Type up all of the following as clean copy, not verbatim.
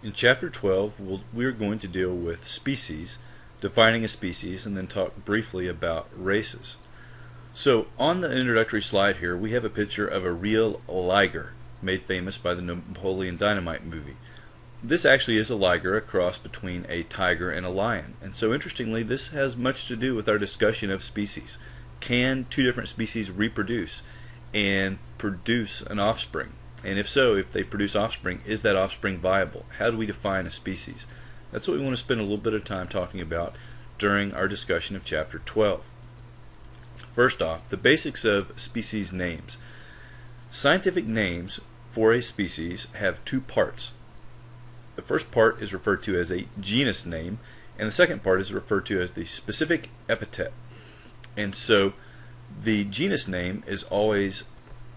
In Chapter 12, we're going to deal with species, defining a species, and then talk briefly about races. So on the introductory slide here, we have a picture of a real liger, made famous by the Napoleon Dynamite movie. This actually is a liger, a cross between a tiger and a lion. And so interestingly, this has much to do with our discussion of species. Can two different species reproduce and produce an offspring? And if so, if they produce offspring, is that offspring viable? How do we define a species? That's what we want to spend a little bit of time talking about during our discussion of Chapter 12. First off, the basics of species names. Scientific names for a species have two parts. The first part is referred to as a genus name, and the second part is referred to as the specific epithet. And so the genus name is always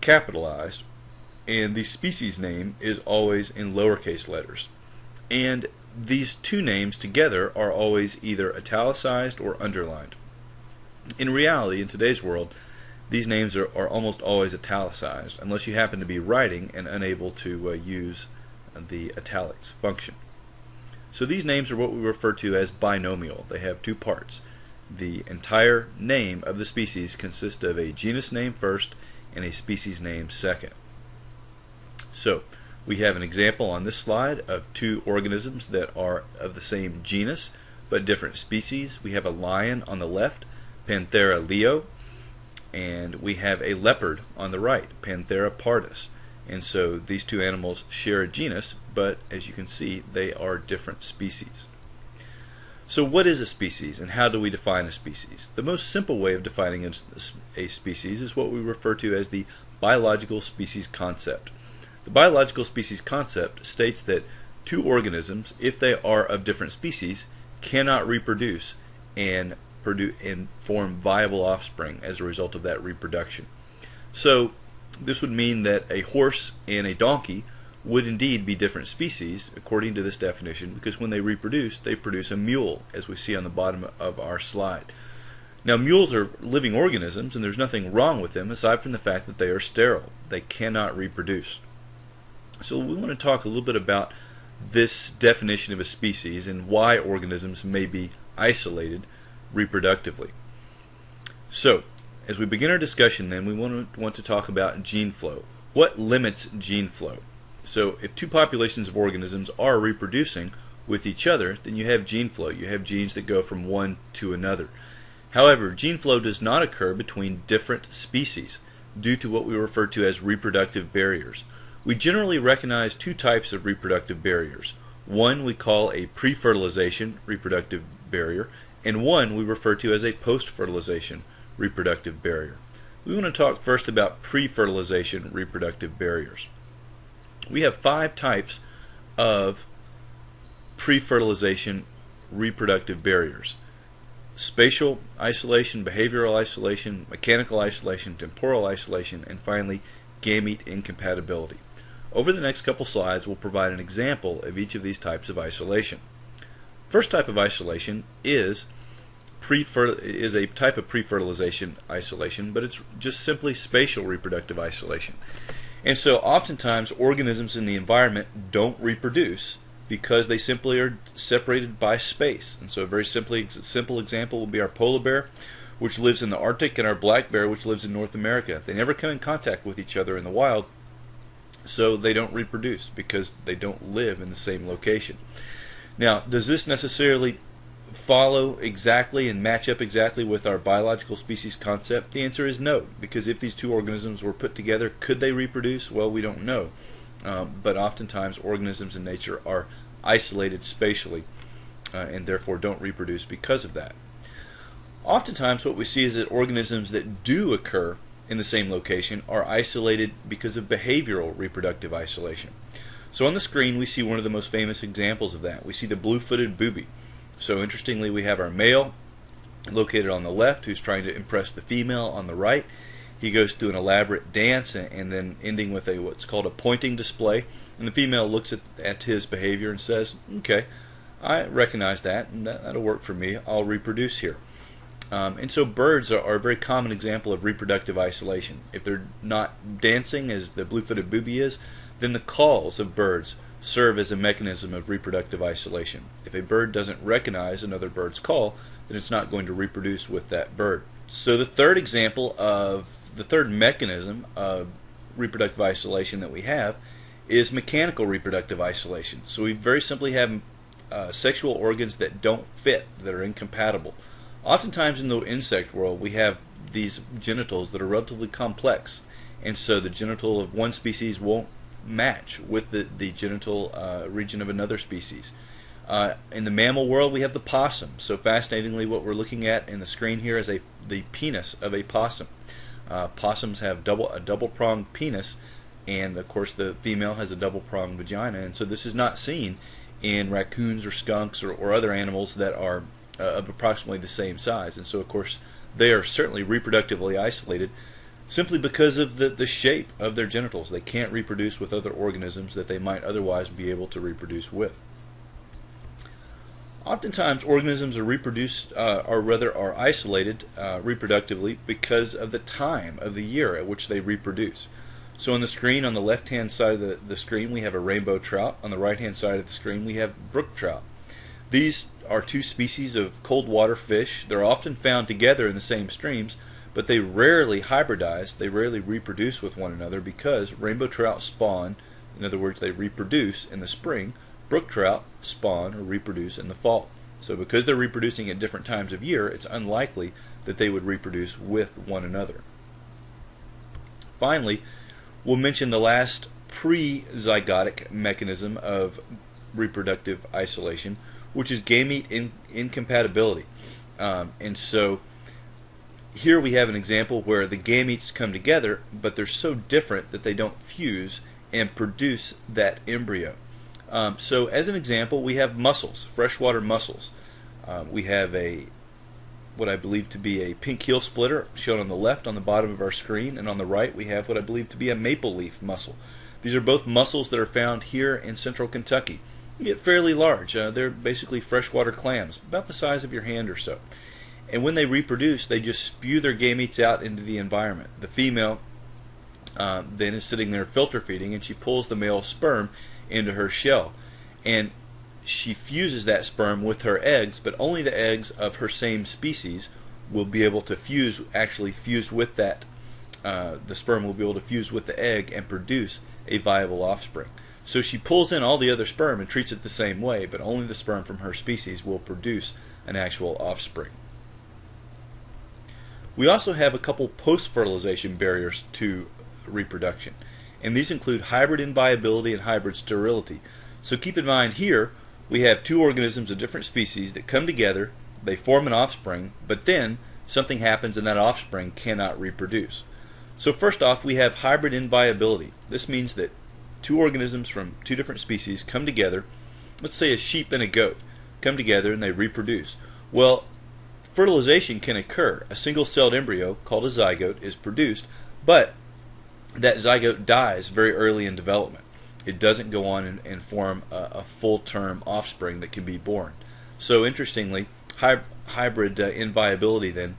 capitalized, and the species name is always in lowercase letters. And these two names together are always either italicized or underlined. In reality, in today's world, these names are almost always italicized, unless you happen to be writing and unable to use the italics function. So these names are what we refer to as binomial. They have two parts. The entire name of the species consists of a genus name first and a species name second. So we have an example on this slide of two organisms that are of the same genus but different species. We have a lion on the left, Panthera leo, and we have a leopard on the right, Panthera pardus. And so these two animals share a genus, but as you can see, they are different species. So what is a species, and how do we define a species? The most simple way of defining a species is what we refer to as the biological species concept. The biological species concept states that two organisms, if they are of different species, cannot reproduce and form viable offspring as a result of that reproduction. So this would mean that a horse and a donkey would indeed be different species according to this definition, because when they produce a mule, as we see on the bottom of our slide. Now, mules are living organisms, and there's nothing wrong with them aside from the fact that they are sterile. They cannot reproduce. So we want to talk a little bit about this definition of a species and why organisms may be isolated reproductively. So as we begin our discussion, then, we want to talk about gene flow. What limits gene flow? So if two populations of organisms are reproducing with each other, then you have gene flow. You have genes that go from one to another. However, gene flow does not occur between different species due to what we refer to as reproductive barriers. We generally recognize two types of reproductive barriers. One we call a pre-fertilization reproductive barrier, and one we refer to as a post-fertilization reproductive barrier. We want to talk first about pre-fertilization reproductive barriers. We have 5 types of pre-fertilization reproductive barriers: spatial isolation, behavioral isolation, mechanical isolation, temporal isolation, and finally gamete incompatibility. Over the next couple slides, we'll provide an example of each of these types of isolation. First type of isolation is a type of pre-fertilization isolation, but it's just simply spatial reproductive isolation. And so oftentimes organisms in the environment don't reproduce because they simply are separated by space. And so a very simple example will be our polar bear, which lives in the Arctic, and our black bear, which lives in North America. They never come in contact with each other in the wild, so they don't reproduce because they don't live in the same location. Now, does this necessarily follow exactly and match up exactly with our biological species concept? The answer is no, because if these two organisms were put together, could they reproduce? Well, we don't know. But oftentimes organisms in nature are isolated spatially and therefore don't reproduce because of that. Oftentimes what we see is that organisms that do occur in the same location are isolated because of behavioral reproductive isolation. So on the screen we see one of the most famous examples of that. We see the blue-footed booby. So interestingly, we have our male located on the left who's trying to impress the female on the right. He goes through an elaborate dance and then ending with what's called a pointing display. And the female looks at his behavior and says, okay, I recognize that, and that'll work for me. I'll reproduce here. And so birds are a very common example of reproductive isolation. If they're not dancing as the blue-footed booby is, then the calls of birds serve as a mechanism of reproductive isolation. If a bird doesn't recognize another bird's call, then it's not going to reproduce with that bird. So the third example of the third mechanism of reproductive isolation that we have is mechanical reproductive isolation. So we very simply have sexual organs that don't fit, that are incompatible. Oftentimes in the insect world we have these genitals that are relatively complex, and so the genital of one species won't match with the genital region of another species. In the mammal world we have the possum. So fascinatingly, what we're looking at in the screen here is the penis of a possum. Possums have a double-pronged penis, and of course the female has a double-pronged vagina, and so this is not seen in raccoons or skunks or other animals that are of approximately the same size. And so of course they are certainly reproductively isolated simply because of the shape of their genitals. They can't reproduce with other organisms that they might otherwise be able to reproduce with. Oftentimes organisms are isolated reproductively because of the time of the year at which they reproduce. So on the screen, on the left-hand side of the screen, we have a rainbow trout. On the right-hand side of the screen, we have brook trout. These are two species of cold water fish. They're often found together in the same streams, but they rarely hybridize. They rarely reproduce with one another because rainbow trout spawn, in other words, they reproduce in the spring. Brook trout spawn or reproduce in the fall. So because they're reproducing at different times of year, it's unlikely that they would reproduce with one another. Finally, we'll mention the last pre-zygotic mechanism of reproductive isolation, which is gamete incompatibility. And so here we have an example where the gametes come together, but they're so different that they don't fuse and produce that embryo. So as an example, we have mussels, freshwater mussels. We have what I believe to be a pink heel splitter shown on the left on the bottom of our screen, and on the right we have what I believe to be a maple leaf mussel. These are both mussels that are found here in central Kentucky. They get fairly large. They're basically freshwater clams, about the size of your hand or so. And when they reproduce, they just spew their gametes out into the environment. The female then is sitting there filter feeding, and she pulls the male sperm into her shell, and she fuses that sperm with her eggs, but only the eggs of her same species will be able to actually fuse with that. The sperm will be able to fuse with the egg and produce a viable offspring. So she pulls in all the other sperm and treats it the same way, but only the sperm from her species will produce an actual offspring. We also have a couple post-fertilization barriers to reproduction, and these include hybrid inviability and hybrid sterility. So keep in mind here we have two organisms of different species that come together, they form an offspring, but then something happens and that offspring cannot reproduce. So first off, we have hybrid inviability. This means that two organisms from two different species come together, let's say a sheep and a goat, come together and they reproduce. Well, fertilization can occur. A single-celled embryo called a zygote is produced, but that zygote dies very early in development. It doesn't go on and form a full-term offspring that can be born. So interestingly, hybrid inviability then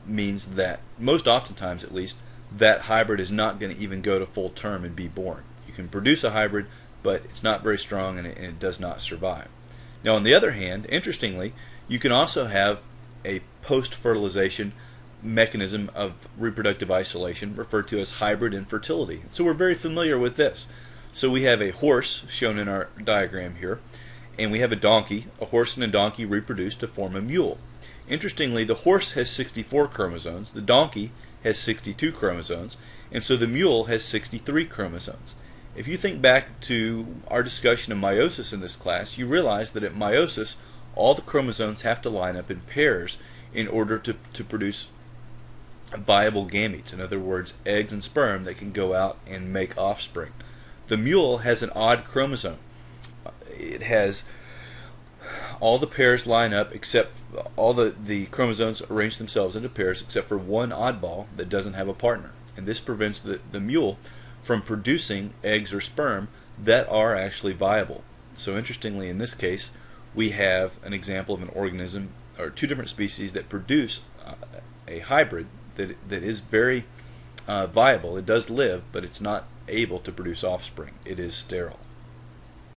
means that most oftentimes, at least, that hybrid is not going to even go to full term and be born. You can produce a hybrid, but it's not very strong and it does not survive. Now on the other hand, interestingly, you can also have a post-fertilization mechanism of reproductive isolation referred to as hybrid infertility. So we're very familiar with this. So we have a horse shown in our diagram here, and we have a donkey. A horse and a donkey reproduce to form a mule. Interestingly, the horse has 64 chromosomes, the donkey has 62 chromosomes, and so the mule has 63 chromosomes. If you think back to our discussion of meiosis in this class, you realize that at meiosis all the chromosomes have to line up in pairs in order to produce viable gametes, in other words, eggs and sperm that can go out and make offspring. The mule has an odd chromosome. It has all the pairs line up, except all the chromosomes arrange themselves into pairs except for one oddball that doesn't have a partner. And this prevents the mule from producing eggs or sperm that are actually viable. So interestingly, in this case, we have an example of an organism or two different species that produce a hybrid that is very viable. It does live, but it's not able to produce offspring. It is sterile.